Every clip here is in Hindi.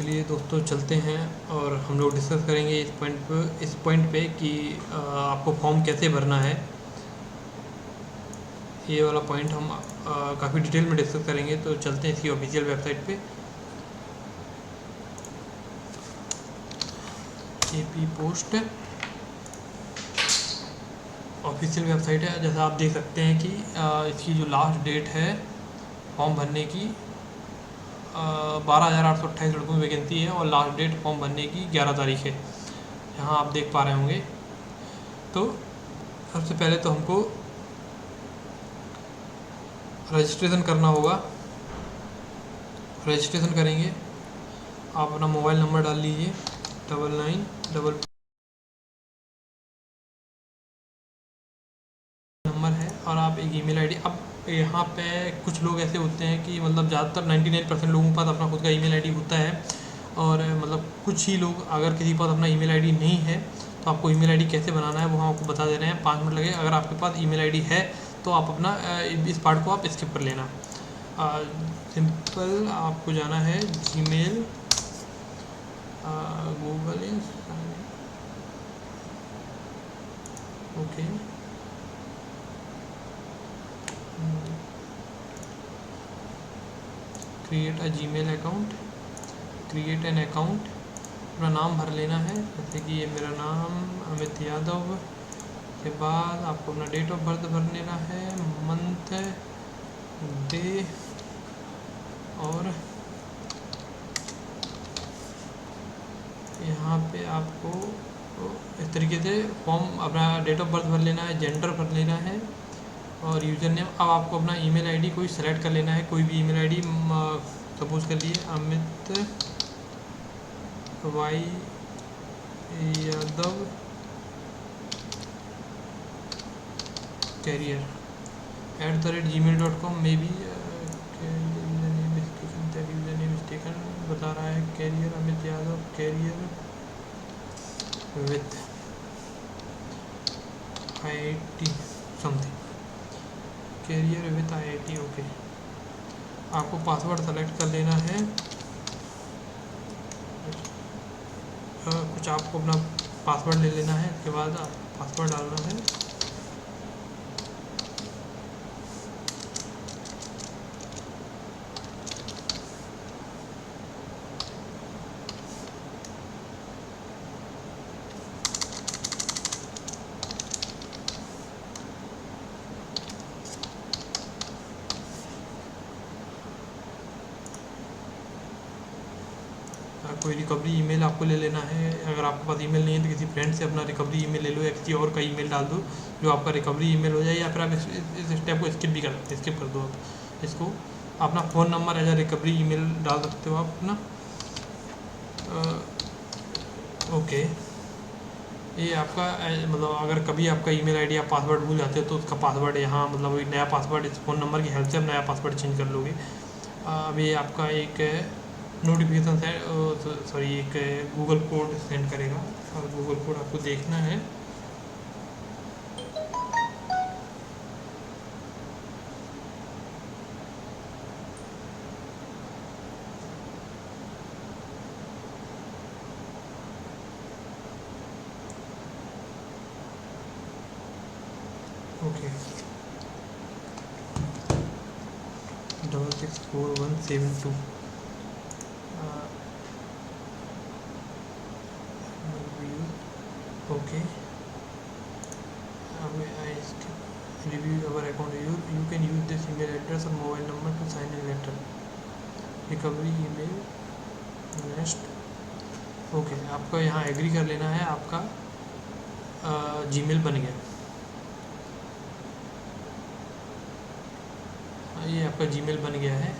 चलिए दोस्तों चलते हैं और हम लोग डिस्कस करेंगे इस पॉइंट पे कि आपको फॉर्म कैसे भरना है। ये वाला पॉइंट हम काफ़ी डिटेल में डिस्कस करेंगे, तो चलते हैं इसकी ऑफिशियल वेबसाइट पे। AP पोस्ट ऑफिशियल वेबसाइट है। जैसा आप देख सकते हैं कि इसकी जो लास्ट डेट है फॉर्म भरने की 12,828 लड़कों की वैकेंसी है और लास्ट डेट फॉर्म भरने की 11 तारीख है। यहाँ आप देख पा रहे होंगे। तो सबसे पहले तो हमको रजिस्ट्रेशन करना होगा। रजिस्ट्रेशन करेंगे, आप अपना मोबाइल नंबर डाल लीजिए 99 नंबर है और आप एक ईमेल आईडी। अब यहाँ पे कुछ लोग ऐसे होते हैं कि मतलब ज़्यादातर 99% लोगों के पास अपना खुद का ईमेल आईडी होता है, और मतलब कुछ ही लोग, अगर किसी के पास अपना ईमेल आईडी नहीं है तो आपको ईमेल आईडी कैसे बनाना है वो हम आपको बता दे रहे हैं। 5 मिनट लगे। अगर आपके पास ईमेल आईडी है तो आप अपना इस पार्ट को आप स्किप कर लेना। सिंपल आपको जाना है Gmail, Google, okay, create a Gmail account, create an account. अपना नाम भर लेना है, जैसे कि ये मेरा नाम अमित यादव। के बाद आपको अपना डेट ऑफ बर्थ भर लेना है, मंथ, डे, और यहाँ पे आपको इस तरीके से फॉर्म अपना डेट ऑफ बर्थ भर लेना है, जेंडर भर लेना है और यूज़र नेम। अब आपको अपना ईमेल आईडी कोई सेलेक्ट कर लेना है, कोई भी ईमेल आईडी। सपोज कर लिए Amit Y Yadav career @gmail.com में भी यूज़र नेम स्टेकन बता रहा है। Career Amit Yadav career with IIT something, career with IIT, okay. आपको पासवर्ड सेलेक्ट कर लेना है। कुछ आपको अपना पासवर्ड ले लेना है, इसके बाद पासवर्ड डालना है। कोई रिकवरी ईमेल आपको ले लेना है। अगर आपके पास ईमेल नहीं है तो किसी फ्रेंड से अपना रिकवरी ईमेल ले लो या किसी और का ईमेल डाल दो जो आपका रिकवरी ईमेल हो जाए, या फिर आप इस स्टेप को स्किप भी कर सकते हैं, स्किप कर दो आप इसको। अपना फ़ोन नंबर एज आ रिकवरी ईमेल डाल सकते हो आप अपना। ओके, ये आपका मतलब अगर कभी आपका ईमेल आईडी आप पासवर्ड भूल जाते हो तो उसका पासवर्ड यहाँ मतलब वही नया पासवर्ड इस फ़ोन नंबर की हेल्प से आप नया पासवर्ड चेंज कर लोगे। अभी आपका एक नोटिफिकेशन से सॉरी एक गूगल कोड सेंड करेगा और गूगल कोड आपको देखना है। Okay, 664172। Okay, review our account. You can use this email address or mobile number to sign a letter. Recovery email next. Okay, आपको यहाँ एग्री कर लेना है। आपका जीमेल बन गया। ये आपका जीमेल बन गया है।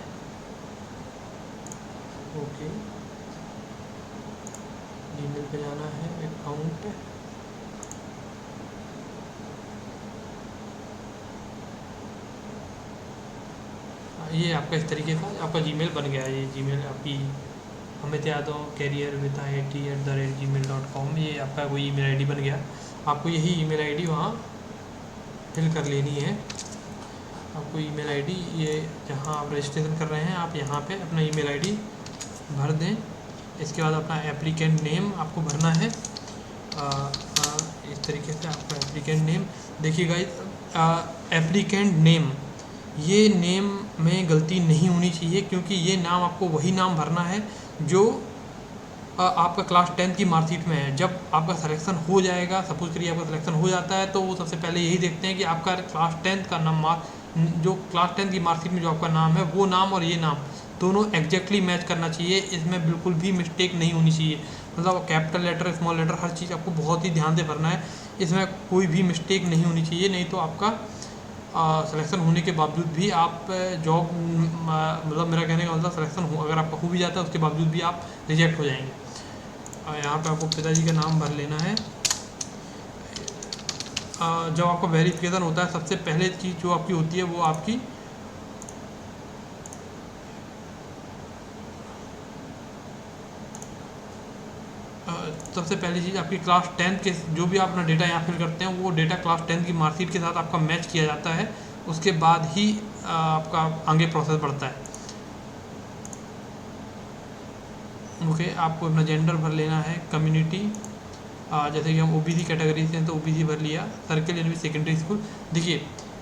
ओके, जीमेल पे जाना है, अकाउंट, ये आपका इस तरीके का आपका जीमेल बन गया है। ये जीमेल आपकी Amit Yadav career with IIT@gmail.com, ये आपका कोई ईमेल आईडी बन गया। आपको यही ईमेल आईडी वहाँ फिल कर लेनी है। आपको ईमेल आईडी ये जहाँ आप रजिस्ट्रेशन कर रहे हैं आप यहाँ पे अपना ईमेल आईडी भर दें। इसके बाद अपना एप्लीकेंट नेम आपको भरना है। इस तरीके से आपका एप्लीकेंट नेम, देखिए गाइस एप्लीकेंट नेम, ये नेम में गलती नहीं होनी चाहिए, क्योंकि ये नाम आपको वही नाम भरना है जो आपका क्लास 10 की मार्कशीट में है। जब आपका सिलेक्शन हो जाएगा, सपोज करिए आपका सिलेक्शन हो जाता है, तो वो सबसे पहले यही देखते हैं कि आपका क्लास 10 का नाम, जो क्लास 10 की मार्कशीट में जो आपका नाम है वो नाम और ये नाम दोनों एग्जैक्टली मैच करना चाहिए। इसमें बिल्कुल भी मिस्टेक नहीं होनी चाहिए, मतलब कैपिटल लेटर, स्मॉल लेटर, हर चीज़ आपको बहुत ही ध्यान से भरना है। इसमें कोई भी मिस्टेक नहीं होनी चाहिए, नहीं तो आपका सिलेक्शन होने के बावजूद भी आप जॉब, मतलब मेरा कहने का मतलब सिलेक्शन हो, अगर आपका हो भी जाता है उसके बावजूद भी आप रिजेक्ट हो जाएंगे। यहाँ पे आपको पिताजी का नाम भर लेना है। जब आपका वेरिफिकेशन होता है, सबसे पहले चीज़ जो आपकी होती है वो आपकी सबसे पहली चीज़ आपकी क्लास 10 के जो भी आप अपना डेटा यहाँ फिल करते हैं वो डेटा क्लास 10 की मार्कशीट के साथ आपका मैच किया जाता है, उसके बाद ही आपका आगे प्रोसेस बढ़ता है। ओके, आपको अपना जेंडर भर लेना है, कम्युनिटी, जैसे कि हम ओबीसी कैटेगरी से हैं तो ओबीसी भर लिया, सर्किल यानी सेकेंडरी स्कूल। देखिए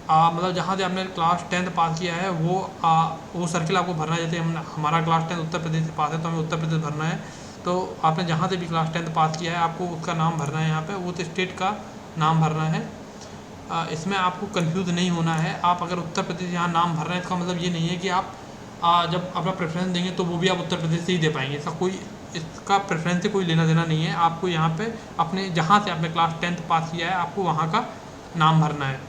मतलब जहाँ से आपने क्लास 10 पास किया है वो सर्किल आपको भरना है। जैसे हमारा क्लास 10 उत्तर प्रदेश से पास है तो हमें उत्तर प्रदेश भरना है, तो आपने जहाँ से भी क्लास 10 पास किया है आपको उसका नाम भरना है। यहाँ पे वो तो स्टेट का नाम भरना है। इसमें आपको कंफ्यूज नहीं होना है। आप अगर उत्तर प्रदेश यहाँ नाम भर रहे हैं, इसका मतलब ये नहीं है कि आप जब अपना प्रेफरेंस देंगे तो वो भी आप उत्तर प्रदेश से ही दे पाएंगे। इसका प्रेफरेंस से कोई लेना देना नहीं है। आपको यहाँ पे अपने जहाँ से आपने क्लास 10 पास किया है आपको वहाँ का नाम भरना है।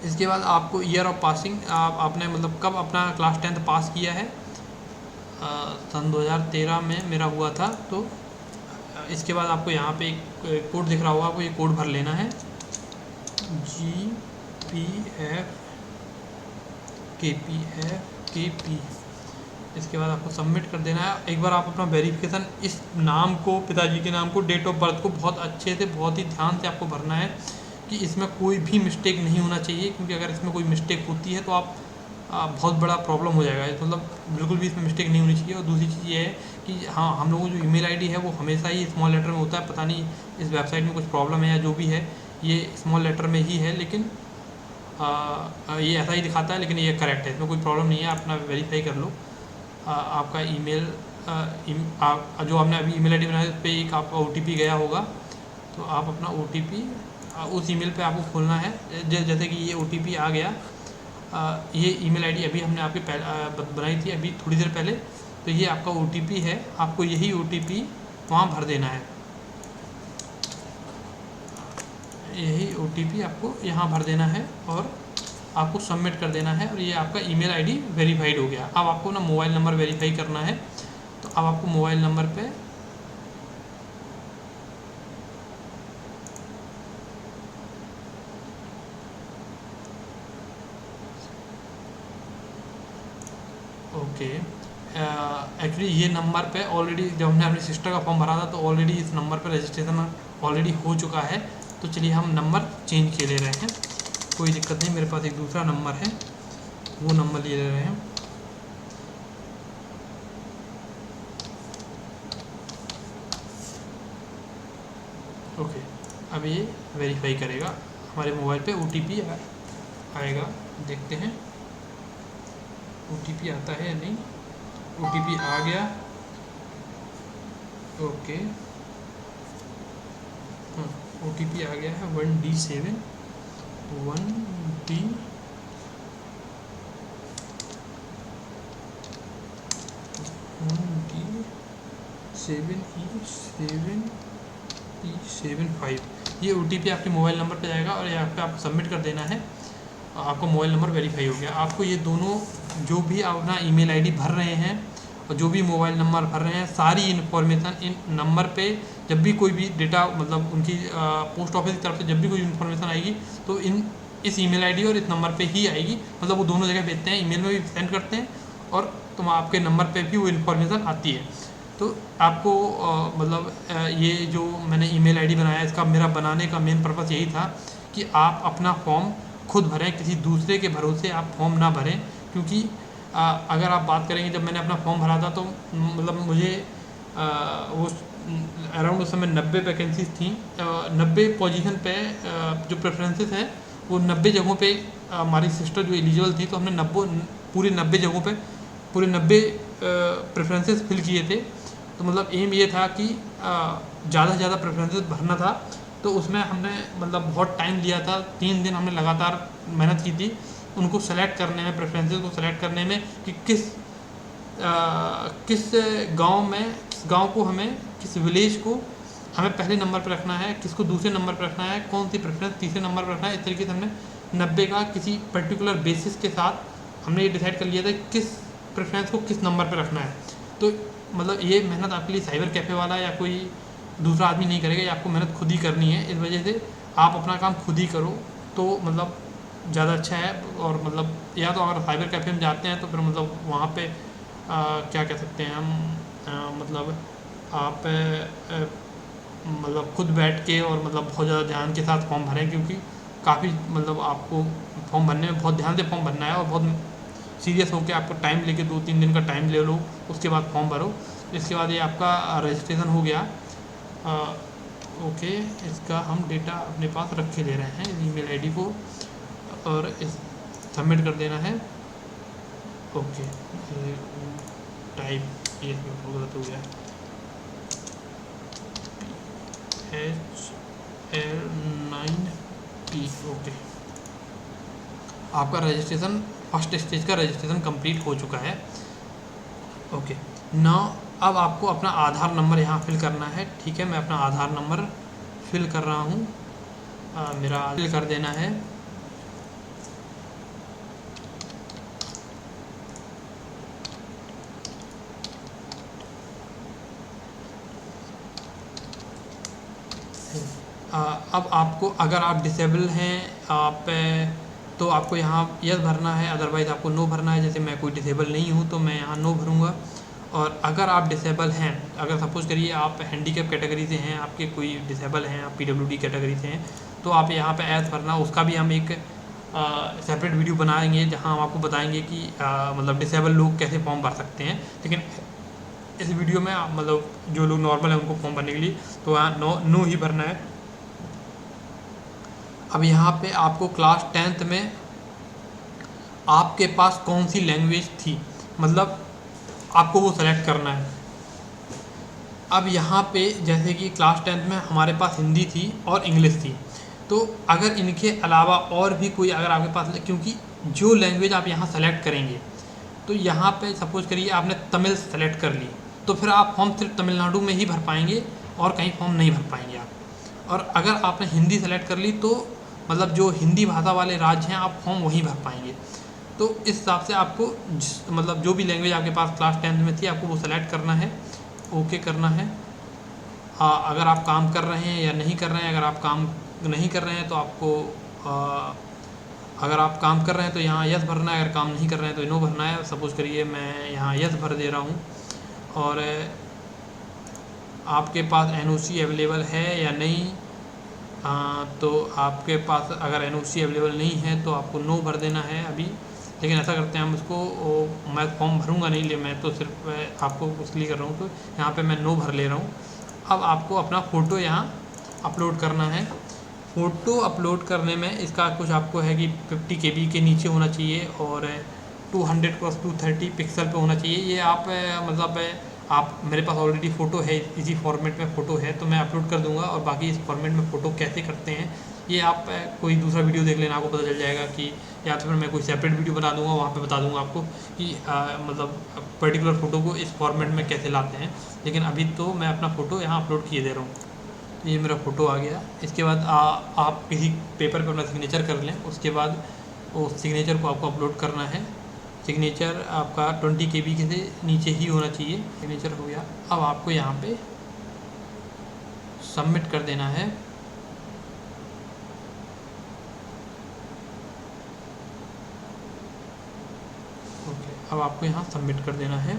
इसके बाद आपको ईयर ऑफ पासिंग, आपने मतलब कब अपना क्लास 10 पास किया है, सन 2013 में मेरा हुआ था। तो इसके बाद आपको यहाँ पे एक कोड दिख रहा होगा, आपको ये कोड भर लेना है, GPF इसके बाद आपको सबमिट कर देना है। एक बार आप अपना वेरिफिकेशन, इस नाम को, पिताजी के नाम को, डेट ऑफ बर्थ को बहुत अच्छे से, बहुत ही ध्यान से आपको भरना है कि इसमें कोई भी मिस्टेक नहीं होना चाहिए, क्योंकि अगर इसमें कोई मिस्टेक होती है तो आप बहुत बड़ा प्रॉब्लम हो जाएगा। मतलब बिल्कुल भी इसमें मिस्टेक नहीं होनी चाहिए। और दूसरी चीज़ ये है कि हाँ, हम लोगों को जो ईमेल आईडी है वो हमेशा ही स्मॉल लेटर में होता है। पता नहीं इस वेबसाइट में कुछ प्रॉब्लम है या जो भी है, ये स्मॉल लेटर में ही है, लेकिन ये ऐसा ही दिखाता है, लेकिन ये करेक्ट है, इसमें कोई प्रॉब्लम नहीं है। अपना वेरीफाई कर लो। आपका ईमेल, जो आपने अभी ईमेल आईडी बनाया उस पर एक आपका OTP गया होगा, तो आप अपना OTP उस ईमेल पे आपको खोलना है। जैसे कि ये OTP आ गया, ये ईमेल आईडी अभी हमने आपकी बनाई थी अभी थोड़ी देर पहले, तो ये आपका OTP है। आपको यही OTP वहाँ भर देना है, यही OTP आपको यहाँ भर देना है और आपको सबमिट कर देना है। और ये आपका ईमेल आईडी वेरीफाइड हो गया। अब आपको ना मोबाइल नंबर वेरीफाई करना है, तो अब आपको मोबाइल नंबर पे ओके, एक्चुअली ये नंबर पे ऑलरेडी जब हमने अपने सिस्टर का फॉर्म भरा था तो ऑलरेडी इस नंबर पे रजिस्ट्रेशन ऑलरेडी हो चुका है। तो चलिए हम नंबर चेंज के ले रहे हैं, कोई दिक्कत नहीं। मेरे पास एक दूसरा नंबर है, वो नंबर ले रहे हैं। ओके, अब ये वेरीफाई करेगा, हमारे मोबाइल पे OTP आएगा, देखते हैं OTP आता है या नहीं। OTP आ गया, ओके, हाँ OTP आ गया है 1D7 1D7E7E75। ये OTP आपके मोबाइल नंबर पे जाएगा और यहाँ पे आपको सबमिट कर देना है। आपको मोबाइल नंबर वेरीफाई हो गया। आपको ये दोनों जो भी आप अपना ईमेल आईडी भर रहे हैं और जो भी मोबाइल नंबर भर रहे हैं, सारी इन्फॉर्मेशन इन नंबर पे, जब भी कोई भी डेटा, मतलब उनकी पोस्ट ऑफिस की तरफ से जब भी कोई इन्फॉर्मेशन आएगी तो इस ईमेल आईडी और इस नंबर पे ही आएगी। मतलब वो दोनों जगह भेजते हैं, ईमेल में भी सेंड करते हैं और तुम आपके नंबर पे भी वो इन्फॉर्मेशन आती है। तो आपको मतलब ये जो मैंने ईमेल आईडी बनाया, इसका मेरा बनाने का मेन पर्पस यही था कि आप अपना फॉर्म खुद भरें, किसी दूसरे के भरोसे आप फॉर्म ना भरें। क्योंकि अगर आप बात करेंगे, जब मैंने अपना फॉर्म भरा था तो मतलब मुझे वो अराउंड उस समय 90 वैकेंसीज थी, 90 पोजीशन पे जो प्रेफरेंसेस हैं वो 90 जगहों पे हमारी सिस्टर जो एलिजिबल थी, तो हमने 90 पूरे 90 जगहों पे पूरे 90 प्रेफरेंसेस फिल किए थे। तो मतलब एम ये था कि ज़्यादा से ज़्यादा प्रेफरेंसेस भरना था। तो उसमें हमने मतलब बहुत टाइम लिया था, 3 दिन हमने लगातार मेहनत की थी उनको सेलेक्ट करने में, प्रेफरेंसेस को सेलेक्ट करने में कि किस गांव को हमें, किस विलेज को हमें पहले नंबर पर रखना है, किसको दूसरे नंबर पर रखना है, कौन सी प्रेफरेंस तीसरे नंबर पर रखना है। इस तरीके से हमने 90 का किसी पर्टिकुलर बेसिस के साथ हमने ये डिसाइड कर लिया था कि किस प्रेफरेंस को किस नंबर पर रखना है। तो मतलब ये मेहनत आपके लिए साइबर कैफ़े वाला या कोई दूसरा आदमी नहीं करेगा, ये आपको मेहनत खुद ही करनी है। इस वजह से आप अपना काम खुद ही करो तो मतलब ज़्यादा अच्छा है। और मतलब या तो अगर साइबर कैफ़े में जाते हैं तो फिर मतलब वहाँ पे क्या कह सकते हैं हम, मतलब आप मतलब खुद बैठ के और मतलब बहुत ज़्यादा ध्यान के साथ फॉर्म भरें, क्योंकि काफ़ी मतलब आपको फॉर्म भरने में बहुत ध्यान से फॉर्म भरना है और बहुत सीरियस होकर आपको टाइम लेके 2-3 दिन का टाइम ले लो, उसके बाद फॉर्म भरो। इसके बाद ये आपका रजिस्ट्रेशन हो गया। ओके, इसका हम डेटा अपने पास रख के ले रहे हैं ईमेल आईडी को, और इस सबमिट कर देना है। ओके, टाइप ये गलत हो गया, HL9P। ओके, आपका रजिस्ट्रेशन फर्स्ट स्टेज का रजिस्ट्रेशन कंप्लीट हो चुका है। ओके, नाउ अब आपको अपना आधार नंबर यहाँ फिल करना है। ठीक है, मैं अपना आधार नंबर फिल कर रहा हूँ, मेरा फिल कर देना है। अब आपको, अगर आप डिसेबल हैं आप, तो आपको यहाँ यस भरना है, अदरवाइज़ आपको नो भरना है। जैसे मैं कोई डिसेबल नहीं हूँ तो मैं यहाँ नो भरूँगा। और अगर आप डिसेबल हैं, अगर सपोज़ करिए आप हैंडीकैप कैटेगरी से हैं, आपके कोई डिसेबल हैं, आप पीडब्ल्यूडी कैटेगरी से हैं, तो आप यहाँ पे एस भरना। उसका भी हम एक सेपरेट वीडियो बनाएंगे जहाँ हम आपको बताएंगे कि मतलब डिसेबल लोग कैसे फॉर्म भर सकते हैं। लेकिन इस वीडियो में मतलब जो लोग नॉर्मल हैं उनको फॉर्म भरने के लिए तो वहाँ नो ही भरना है। अब यहाँ पे आपको क्लास 10th में आपके पास कौन सी लैंग्वेज थी, मतलब आपको वो सेलेक्ट करना है। अब यहाँ पे जैसे कि क्लास 10th में हमारे पास हिंदी थी और इंग्लिश थी, तो अगर इनके अलावा और भी कोई अगर आपके पास, क्योंकि जो लैंग्वेज आप यहाँ सेलेक्ट करेंगे, तो यहाँ पे सपोज़ करिए आपने तमिल सेलेक्ट कर ली, तो फिर आप फॉर्म सिर्फ तमिलनाडु में ही भर पाएंगे और कहीं फॉर्म नहीं भर पाएंगे आप। और अगर आपने हिंदी सेलेक्ट कर ली तो मतलब जो हिंदी भाषा वाले राज्य हैं आप फॉर्म वहीं भर पाएंगे। तो इस हिसाब से आपको मतलब जो भी लैंग्वेज आपके पास क्लास 10th में थी आपको वो सेलेक्ट करना है, ओके करना है। अगर आप काम कर रहे हैं या नहीं कर रहे हैं, अगर आप काम नहीं कर रहे हैं तो आपको अगर आप काम कर रहे हैं तो यहाँ यस भरना है, अगर काम नहीं कर रहे हैं तो नो भरना है। सपोज़ करिए मैं यहाँ यस भर दे रहा हूँ। और आपके पास एनओसी अवेलेबल है या नहीं, तो आपके पास अगर एनओसी अवेलेबल नहीं है तो आपको नो भर देना है अभी। लेकिन ऐसा करते हैं हम इसको, मैं फॉर्म भरूंगा नहीं, ले मैं तो सिर्फ आपको इसलिए कर रहा हूँ, तो यहाँ पे मैं नो भर ले रहा हूँ। अब आपको अपना फ़ोटो यहाँ अपलोड करना है। फ़ोटो अपलोड करने में इसका कुछ आपको है कि 50 KB के नीचे होना चाहिए और 200x230 पिक्सल पे होना चाहिए। ये आप मतलब आप, मेरे पास ऑलरेडी फ़ोटो है, इसी फॉर्मेट में फ़ोटो है तो मैं अपलोड कर दूंगा। और बाकी इस फॉर्मेट में फ़ोटो कैसे करते हैं ये आप कोई दूसरा वीडियो देख लेना, आपको पता चल जाएगा कि, या तो फिर मैं कोई सेपरेट वीडियो बना दूंगा, वहाँ पे बता दूंगा आपको कि मतलब पर्टिकुलर फ़ोटो को इस फॉर्मेट में कैसे लाते हैं। लेकिन अभी तो मैं अपना फ़ोटो यहाँ अपलोड किए दे रहा हूँ। ये मेरा फ़ोटो आ गया। इसके बाद आप किसी पेपर पर अपना सिग्नेचर कर लें, उसके बाद उस सिग्नेचर को आपको अपलोड करना है। सिग्नेचर आपका 20 KB के से नीचे ही होना चाहिए। सिग्नेचर हो गया। अब आपको यहाँ पे सबमिट कर देना है। ओके, अब आपको यहाँ सबमिट कर देना है।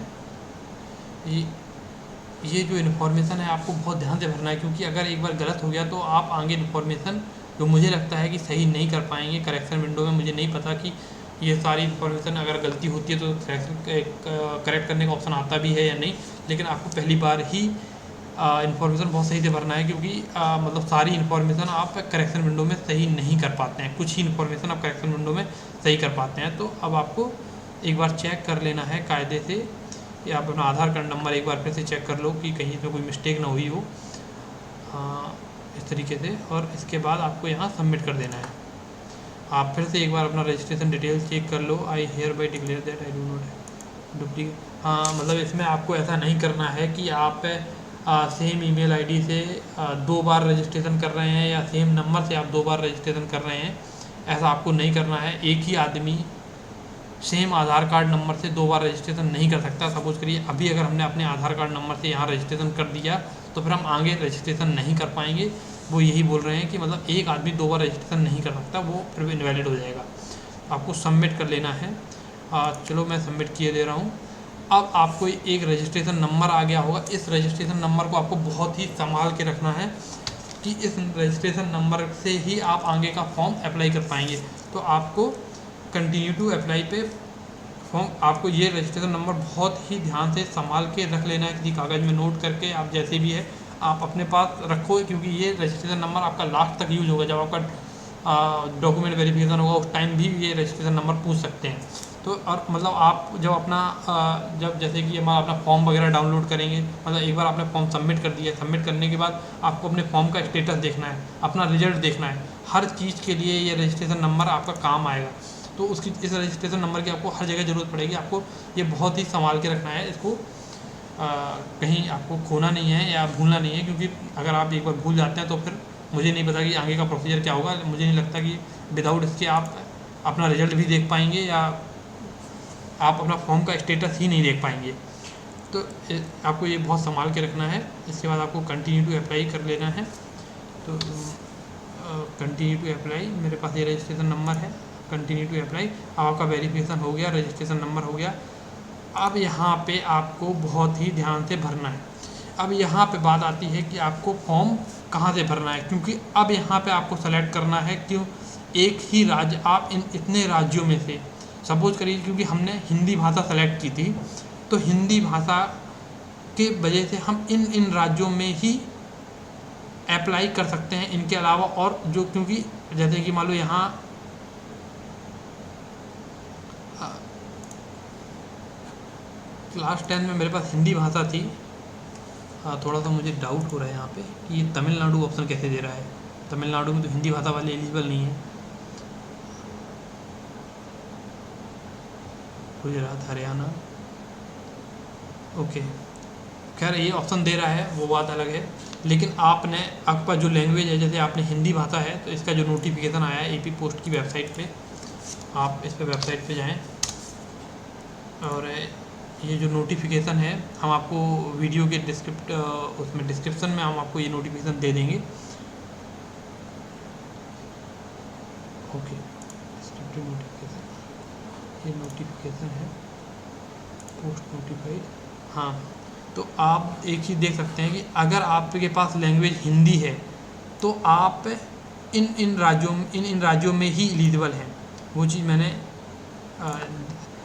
ये जो इन्फॉर्मेशन है आपको बहुत ध्यान से भरना है, क्योंकि अगर एक बार गलत हो गया तो आप आगे इन्फॉर्मेशन जो मुझे लगता है कि सही नहीं कर पाएंगे करेक्शन विंडो में। मुझे नहीं पता कि ये सारी इन्फॉर्मेशन अगर गलती होती है तो करेक्ट करने का ऑप्शन आता भी है या नहीं, लेकिन आपको पहली बार ही इन्फॉर्मेशन बहुत सही से भरना है, क्योंकि मतलब सारी इन्फॉर्मेशन आप करेक्शन विंडो में सही नहीं कर पाते हैं, कुछ ही इन्फॉर्मेशन आप करेक्शन विंडो में सही कर पाते हैं। तो अब आपको एक बार चेक कर लेना है कायदे से, या आप अपना आधार कार्ड नंबर एक बार फिर से चेक कर लो कि कहीं इसमें कोई मिस्टेक ना हुई हो, इस तरीके से। और इसके बाद आपको यहाँ सबमिट कर देना है। आप फिर से एक बार अपना रजिस्ट्रेशन डिटेल्स चेक कर लो। I hereby declare that I do not duplicate. हाँ, मतलब इसमें आपको ऐसा नहीं करना है कि आप सेम ईमेल आईडी से 2 बार रजिस्ट्रेशन कर रहे हैं या सेम नंबर से आप 2 बार रजिस्ट्रेशन कर रहे हैं, ऐसा आपको नहीं करना है। एक ही आदमी सेम आधार कार्ड नंबर से 2 बार रजिस्ट्रेशन नहीं कर सकता। सपोज करिए अभी अगर हमने अपने आधार कार्ड नंबर से यहाँ रजिस्ट्रेशन कर दिया तो फिर हम आगे रजिस्ट्रेशन नहीं कर पाएंगे। वो यही बोल रहे हैं कि मतलब एक आदमी 2 बार रजिस्ट्रेशन नहीं कर सकता, वो फिर इनवैलिड हो जाएगा। आपको सबमिट कर लेना है। चलो मैं सबमिट किए दे रहा हूँ। अब आपको एक रजिस्ट्रेशन नंबर आ गया होगा। इस रजिस्ट्रेशन नंबर को आपको बहुत ही संभाल के रखना है कि इस रजिस्ट्रेशन नंबर से ही आप आगे का फॉर्म अप्लाई कर पाएंगे। तो आपको कंटिन्यू टू अप्लाई पे फॉर्म, आपको ये रजिस्ट्रेशन नंबर बहुत ही ध्यान से संभाल के रख लेना है, किसी कागज़ में नोट करके। आप जैसे भी है आप अपने पास रखो, क्योंकि ये रजिस्ट्रेशन नंबर आपका लास्ट तक यूज होगा। जब आपका डॉक्यूमेंट वेरिफिकेशन होगा उस टाइम भी ये रजिस्ट्रेशन नंबर पूछ सकते हैं। तो और मतलब आप जब अपना जब जैसे कि हमारा अपना फॉर्म वगैरह डाउनलोड करेंगे, मतलब एक बार आपने फॉर्म सबमिट कर दिया, सबमिट करने के बाद आपको अपने फॉर्म का स्टेटस देखना है, अपना रिजल्ट देखना है। हर चीज़ के लिए ये रजिस्ट्रेशन नंबर आपका काम आएगा। तो उसकी इस रजिस्ट्रेशन नंबर की आपको हर जगह ज़रूरत पड़ेगी। आपको ये बहुत ही संभाल के रखना है, इसको कहीं आपको खोना नहीं है या भूलना नहीं है, क्योंकि अगर आप एक बार भूल जाते हैं तो फिर मुझे नहीं पता कि आगे का प्रोसीजर क्या होगा। मुझे नहीं लगता कि विदाउट इसके आप अपना रिजल्ट भी देख पाएंगे या आप अपना फॉर्म का स्टेटस ही नहीं देख पाएंगे। तो आपको ये बहुत संभाल के रखना है। इसके बाद आपको कंटिन्यू टू अप्लाई कर लेना है। तो कंटिन्यू टू अप्लाई, मेरे पास ये रजिस्ट्रेशन नंबर है, कंटिन्यू टू अप्लाई। अब आपका वेरिफिकेशन हो गया, रजिस्ट्रेशन नंबर हो गया। अब यहाँ पे आपको बहुत ही ध्यान से भरना है। अब यहाँ पे बात आती है कि आपको फॉर्म कहाँ से भरना है, क्योंकि अब यहाँ पे आपको सेलेक्ट करना है क्यों एक ही राज्य, आप इतने राज्यों में से सपोज करिए, क्योंकि हमने हिंदी भाषा सेलेक्ट की थी, तो हिंदी भाषा के वजह से हम इन राज्यों में ही अप्लाई कर सकते हैं। इनके अलावा और जो, क्योंकि जैसे कि मान लो यहाँ क्लास 10 में मेरे पास हिंदी भाषा थी। थोड़ा सा मुझे डाउट हो रहा है यहाँ पे कि ये तमिलनाडु ऑप्शन कैसे दे रहा है। तमिलनाडु में तो हिंदी भाषा वाले एलिजिबल नहीं है। गुजरात, हरियाणा, ओके, खैर ये ऑप्शन दे रहा है वो बात अलग है। लेकिन आपने आपका जो लैंग्वेज है, जैसे आपने हिंदी भाषा है, तो इसका जो नोटिफिकेशन आया है एपी पोस्ट की वेबसाइट पे, आप इस पे वेबसाइट पे जाएं और ये जो नोटिफिकेशन है हम आपको वीडियो के उसमें डिस्क्रिप्शन में हम आपको ये नोटिफिकेशन दे देंगे। ओके, डिस्क्रिप्टिव नोटिफिकेशन, ये नोटिफिकेशन है पोस्ट नोटिफाइड। हाँ, तो आप एक चीज़ देख सकते हैं कि अगर आपके पास लैंग्वेज हिंदी है तो आप इन राज्यों में ही एलिजिबल हैं। वो चीज़ मैंने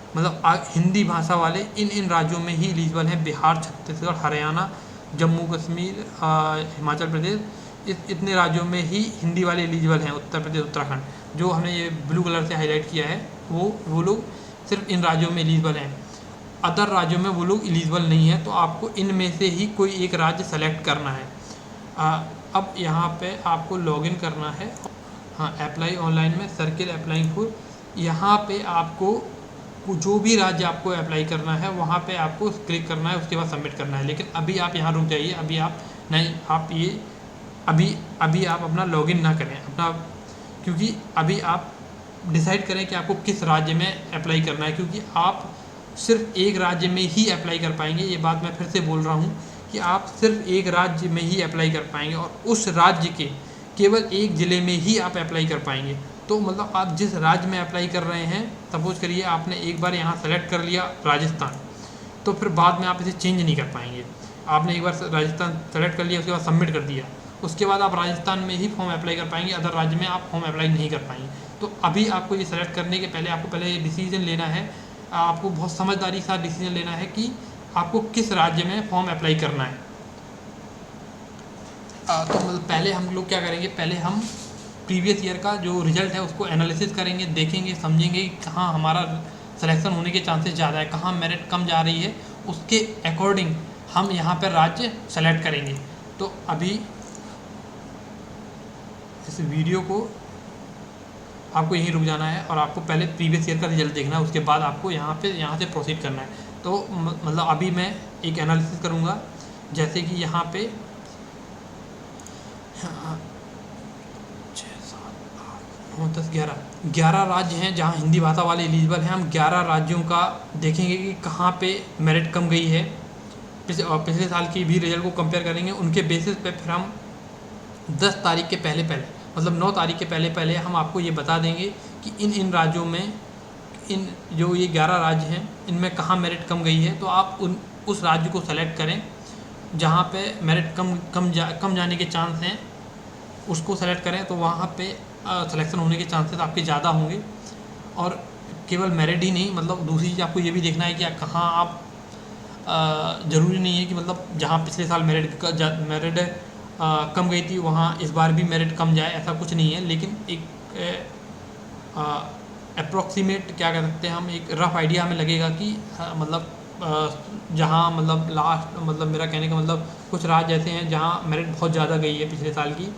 मतलब हिंदी भाषा वाले इन राज्यों में ही एलिजिबल हैं। बिहार, छत्तीसगढ़, हरियाणा, जम्मू कश्मीर, हिमाचल प्रदेश, इतने राज्यों में ही हिंदी वाले एलिजिबल हैं। उत्तर प्रदेश, उत्तराखंड, जो हमने ये ब्लू कलर से हाईलाइट किया है, वो लोग सिर्फ इन राज्यों में एलिजिबल हैं। अदर राज्यों में वो लोग एलिजिबल नहीं है। तो आपको इनमें से ही कोई एक राज्य सेलेक्ट करना है। अब यहाँ पे आपको लॉगिन करना है। हाँ, अप्लाई ऑनलाइन में सर्किल अप्लाइंग फॉर, यहाँ पे आपको जो भी राज्य आपको अप्लाई करना है वहाँ पे आपको क्लिक करना है, उसके बाद सबमिट करना है। लेकिन अभी आप यहाँ रुक जाइए, अभी आप नहीं, आप ये अभी आप अपना लॉगिन ना करें अपना, क्योंकि अभी आप डिसाइड करें कि आपको किस राज्य में अप्लाई करना है, क्योंकि आप सिर्फ एक राज्य में ही अप्लाई कर पाएंगे। ये बात मैं फिर से बोल रहा हूँ कि आप सिर्फ एक राज्य में ही अप्लाई कर पाएंगे और उस राज्य के केवल एक ज़िले में ही आप अप्लाई कर पाएंगे। तो मतलब आप जिस राज्य में अप्लाई कर रहे हैं, सपोज करिए आपने एक बार यहाँ सेलेक्ट कर लिया राजस्थान, तो फिर बाद में आप इसे चेंज नहीं कर पाएंगे। आपने एक बार राजस्थान सेलेक्ट कर लिया, उसके बाद सबमिट कर दिया, उसके बाद आप राजस्थान में ही फॉर्म अप्लाई कर पाएंगे, अदर राज्य में आप फॉर्म अप्लाई नहीं कर पाएंगे। तो अभी आपको ये सेलेक्ट करने के पहले आपको पहले डिसीजन लेना है, आपको बहुत समझदारी के साथ डिसीजन लेना है कि आपको किस राज्य में फॉर्म अप्लाई करना है। तो मतलब पहले हम लोग क्या करेंगे, पहले हम प्रीवियस ईयर का जो रिजल्ट है उसको एनालिसिस करेंगे, देखेंगे, समझेंगे कि कहाँ हमारा सिलेक्शन होने के चांसेस ज़्यादा है, कहाँ मेरिट कम जा रही है, उसके अकॉर्डिंग हम यहाँ पर राज्य सेलेक्ट करेंगे। तो अभी इस वीडियो को आपको यहीं रुक जाना है और आपको पहले प्रीवियस ईयर का रिजल्ट देखना है, उसके बाद आपको यहाँ से प्रोसीड करना है। तो मतलब अभी मैं एक एनालिसिस करूँगा, जैसे कि यहाँ पे 11 राज्य हैं जहाँ हिंदी भाषा वाले एलिजिबल हैं। हम 11 राज्यों का देखेंगे कि कहाँ पे मेरिट कम गई है, पिछले साल की भी रिजल्ट को कंपेयर करेंगे, उनके बेसिस पे फिर हम 10 तारीख के पहले मतलब 9 तारीख के पहले हम आपको ये बता देंगे कि इन राज्यों में, इन जो ये 11 राज्य हैं इनमें कहाँ मेरिट कम गई है। तो आप उस राज्य को सेलेक्ट करें जहाँ पे मेरिट कम जाने के चांस हैं, उसको सेलेक्ट करें। तो वहाँ पे सिलेक्शन होने के चांसेस आपके ज़्यादा होंगे। और केवल मेरिट ही नहीं, मतलब दूसरी चीज़ आपको ये भी देखना है कि कहाँ आप, ज़रूरी नहीं है कि मतलब जहाँ पिछले साल मेरिट कम गई थी वहाँ इस बार भी मेरिट कम जाए, ऐसा कुछ नहीं है। लेकिन एक अप्रॉक्सीमेट क्या कह सकते हैं हम, एक रफ़ आइडिया हमें लगेगा कि मतलब जहाँ मतलब लास्ट, मतलब मेरा कहने का मतलब कुछ राज्य ऐसे हैं जहाँ मेरिट बहुत ज़्यादा गई है पिछले साल की,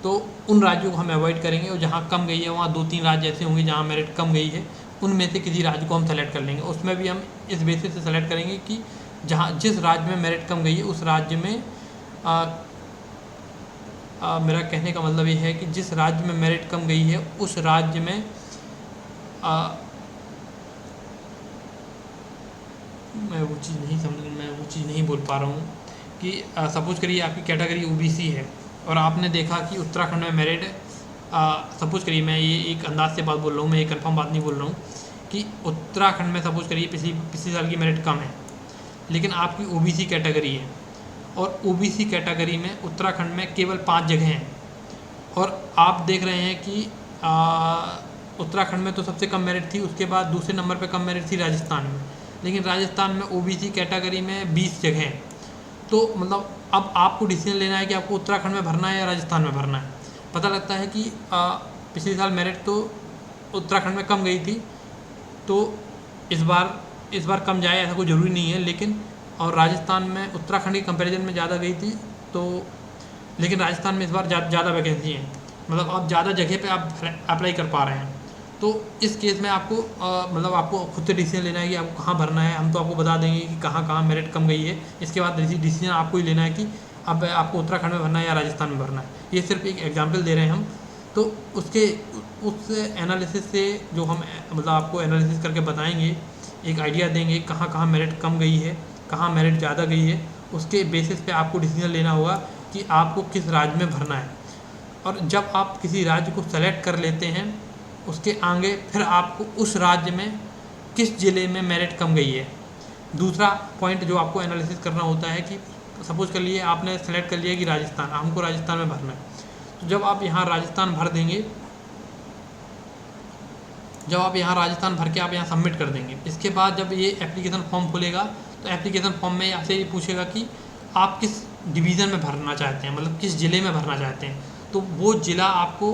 तो उन राज्यों को हम अवॉइड करेंगे। और जहाँ कम गई है वहाँ 2-3 राज्य ऐसे होंगे जहाँ मेरिट कम गई है, उनमें से किसी राज्य को हम सेलेक्ट कर लेंगे। उसमें भी हम इस बेसिस से सेलेक्ट करेंगे कि जिस राज्य में मेरिट कम गई है उस राज्य में मेरा कहने का मतलब ये है कि जिस राज्य में मेरिट कम गई है उस राज्य में मैं वो चीज़ नहीं बोल पा रहा हूँ कि सपोज करिए आपकी कैटेगरी ओबीसी है और आपने देखा कि उत्तराखंड में मेरिट, सपोज करिए, मैं ये एक अंदाज से बात बोल रहा हूँ, मैं ये कंफर्म बात नहीं बोल रहा हूँ, कि उत्तराखंड में सपोज करिए पिछले साल की मेरिट कम है, लेकिन आपकी ओबीसी कैटेगरी है और ओबीसी कैटेगरी में उत्तराखंड में केवल 5 जगह हैं और आप देख रहे हैं कि उत्तराखंड में तो सबसे कम मेरिट थी, उसके बाद दूसरे नंबर पे कम मेरिट थी राजस्थान में, लेकिन राजस्थान में ओबीसी कैटेगरी में 20 जगह हैं। तो मतलब अब आपको डिसीजन लेना है कि आपको उत्तराखंड में भरना है या राजस्थान में भरना है। पता लगता है कि पिछले साल मेरिट तो उत्तराखंड में कम गई थी, तो इस बार कम जाए ऐसा कोई ज़रूरी नहीं है, लेकिन और राजस्थान में उत्तराखंड के कंपैरिजन में ज़्यादा गई थी, तो लेकिन राजस्थान में इस बार ज़्यादा वैकेंसी है, मतलब आप ज़्यादा जगह पे आप अप्लाई कर पा रहे हैं। तो इस केस में आपको मतलब आपको खुद से डिसीजन लेना है कि आपको कहाँ भरना है। हम तो आपको बता देंगे कि कहाँ मेरिट कम गई है, इसके बाद डिसीजन आपको ही लेना है कि अब आपको उत्तराखंड में भरना है या राजस्थान में भरना है। ये सिर्फ एक एग्जांपल दे रहे हैं हम। तो उस एनालिसिस से जो हम मतलब आपको एनालिसिस करके बताएंगे, एक आइडिया देंगे कहाँ मेरिट कम गई है, कहाँ मेरिट ज़्यादा गई है, उसके बेसिस पे आपको डिसीजन लेना होगा कि आपको किस राज्य में भरना है। और जब आप किसी राज्य को सेलेक्ट कर लेते हैं उसके आगे फिर आपको उस राज्य में किस ज़िले में मेरिट कम गई है। दूसरा पॉइंट जो आपको एनालिसिस करना होता है कि सपोज कर लिए आपने सेलेक्ट कर लिया कि राजस्थान, हमको राजस्थान में भरना है, तो जब आप यहाँ राजस्थान भर देंगे, जब आप यहाँ राजस्थान भर के आप यहाँ सबमिट कर देंगे, इसके बाद जब ये एप्लीकेशन फॉर्म खुलेगा तो एप्लीकेशन फॉर्म में आपसे ये पूछेगा कि आप किस डिवीज़न में भरना चाहते हैं, मतलब किस ज़िले में भरना चाहते हैं। तो वो ज़िला आपको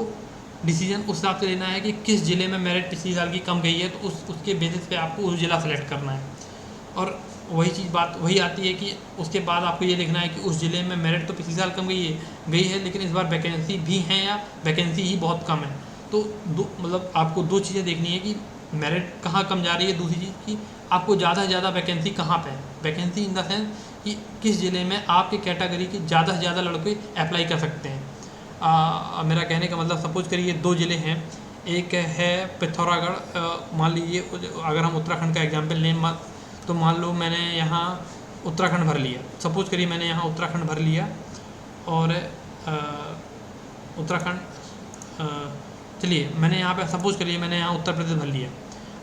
डिसीजन उस हिसाब से लेना है कि किस ज़िले में मेरिट पिछली साल की कम गई है, तो उसके बेसिस पे आपको उस ज़िला सेलेक्ट करना है। और वही आती है कि उसके बाद आपको ये देखना है कि उस ज़िले में मेरिट तो पिछली साल कम गई है लेकिन इस बार वैकेंसी भी हैं या वैकेंसी ही बहुत कम है। तो मतलब आपको 2 चीज़ें देखनी है कि मेरिट कहाँ कम जा रही है, दूसरी चीज़ कि आपको ज़्यादा से ज़्यादा वैकेंसी कहाँ पे है। वैकेंसी इन द सेंस कि किस ज़िले में आपके कैटेगरी के ज़्यादा से ज़्यादा लड़के अप्लाई कर सकते हैं। मेरा कहने का मतलब सपोज करिए 2 ज़िले हैं, एक है पिथौरागढ़, मान लीजिए अगर हम उत्तराखंड का एग्जाम्पल लें तो मान लो मैंने यहाँ उत्तराखंड भर लिया, सपोज करिए मैंने यहाँ उत्तराखंड भर लिया और उत्तराखंड चलिए मैंने यहाँ पे सपोज करिए मैंने यहाँ उत्तर प्रदेश भर लिया।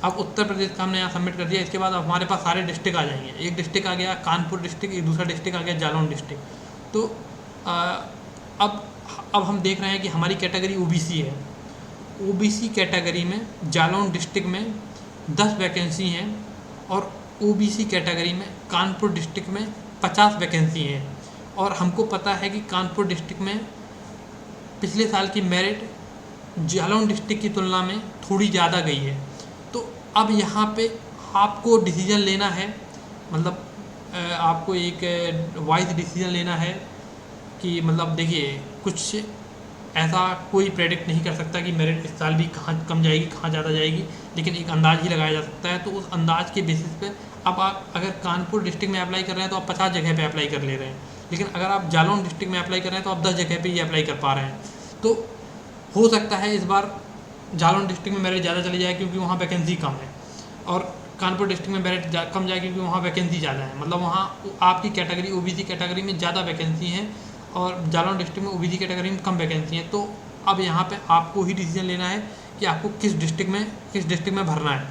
अब उत्तर प्रदेश का हमने यहाँ सबमिट कर दिया, इसके बाद हमारे पास सारे डिस्ट्रिक्ट आ जाएंगे। एक डिस्ट्रिक्ट आ गया कानपुर डिस्ट्रिक्ट, एक दूसरा डिस्ट्रिक्ट आ गया जालौन डिस्ट्रिक्ट। तो अब हम देख रहे हैं कि हमारी कैटेगरी ओबीसी है। ओबीसी कैटेगरी में जालौन डिस्ट्रिक्ट में 10 वैकेंसी हैं और ओबीसी कैटेगरी में कानपुर डिस्ट्रिक्ट में 50 वैकेंसी हैं। और हमको पता है कि कानपुर डिस्ट्रिक्ट में पिछले साल की मेरिट जालौन डिस्ट्रिक्ट की तुलना में थोड़ी ज़्यादा गई है। तो अब यहाँ पे आपको डिसीजन लेना है, मतलब आपको एक वाइज डिसीजन लेना है कि मतलब देखिए, कुछ ऐसा कोई प्रेडिक्ट नहीं कर सकता कि मेरिट इस साल भी कहाँ कम जाएगी कहाँ ज़्यादा जाएगी, लेकिन एक अंदाज़ ही लगाया जा सकता है। तो उस अंदाज़ के बेसिस पे अब आप अगर कानपुर डिस्ट्रिक्ट में अप्लाई कर रहे हैं तो आप 50 जगह पे अप्लाई कर ले रहे हैं, लेकिन अगर आप जालौन डिस्ट्रिक्ट में अप्लाई कर रहे हैं तो आप 10 जगह पे ही अप्लाई कर पा रहे हैं। तो हो सकता है इस बार जालौन डिस्ट्रिक्ट में मेरिट ज़्यादा चली जाए क्योंकि वहाँ वैकेंसी कम है, और कानपुर डिस्ट्रिक्ट में मेरिट कम जाए क्योंकि वहाँ वैकेंसी ज़्यादा है। मतलब वहाँ आपकी कैटेगरी ओबीसी कैटेगरी में ज़्यादा वैकेंसी हैं और जालौन डिस्ट्रिक्ट में ओबीसी कैटेगरी में कम वैकेंसी है। तो अब यहाँ पे आपको ही डिसीजन लेना है कि आपको किस डिस्ट्रिक्ट में भरना है।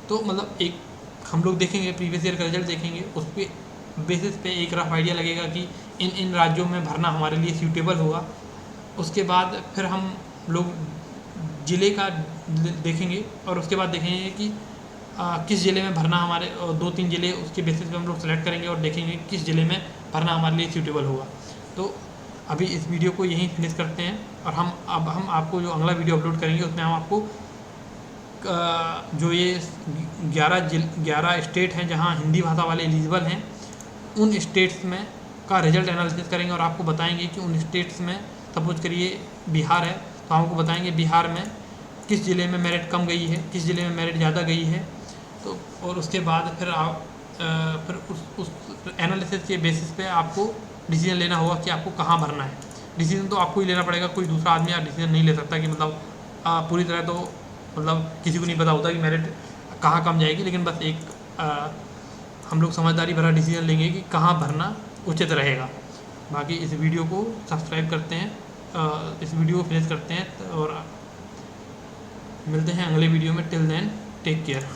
तो मतलब एक हम लोग देखेंगे, प्रीवियस ईयर का रिजल्ट देखेंगे, उस पर बेसिस पे एक रफ आइडिया लगेगा कि इन राज्यों में भरना हमारे लिए सूटेबल होगा। उसके बाद फिर हम लोग ज़िले का देखेंगे और उसके बाद देखेंगे कि किस ज़िले में भरना हमारे 2-3 ज़िले उसके बेसिस पे हम लोग सेलेक्ट करेंगे और देखेंगे किस ज़िले में भरना हमारे लिए सूटेबल होगा। तो अभी इस वीडियो को यहीं फिनिश करते हैं और हम आपको जो अगला वीडियो अपलोड करेंगे उसमें हम आपको जो ये 11 स्टेट हैं जहां हिंदी भाषा वाले एलिजिबल हैं, उन स्टेट्स में का रिजल्ट एनालिसिस करेंगे और आपको बताएंगे कि उन स्टेट्स में, सपोज करिए बिहार है तो आपको बताएंगे बिहार में किस ज़िले में मेरिट कम गई है, किस ज़िले में मेरिट ज़्यादा गई है। तो और उसके बाद फिर आप फिर उस एनालिसिस के बेसिस पे आपको डिसीजन लेना होगा कि आपको कहाँ भरना है। डिसीजन तो आपको ही लेना पड़ेगा, कोई दूसरा आदमी आप डिसीजन नहीं ले सकता कि मतलब पूरी तरह तो मतलब किसी को नहीं पता होता कि मेरिट कहाँ कम जाएगी, लेकिन बस एक हम लोग समझदारी भरा डिसीजन लेंगे कि कहाँ भरना उचित रहेगा। बाकी इस वीडियो को सब्सक्राइब करते हैं, इस वीडियो को फिनिश करते हैं और मिलते हैं अगले वीडियो में। Till then take care.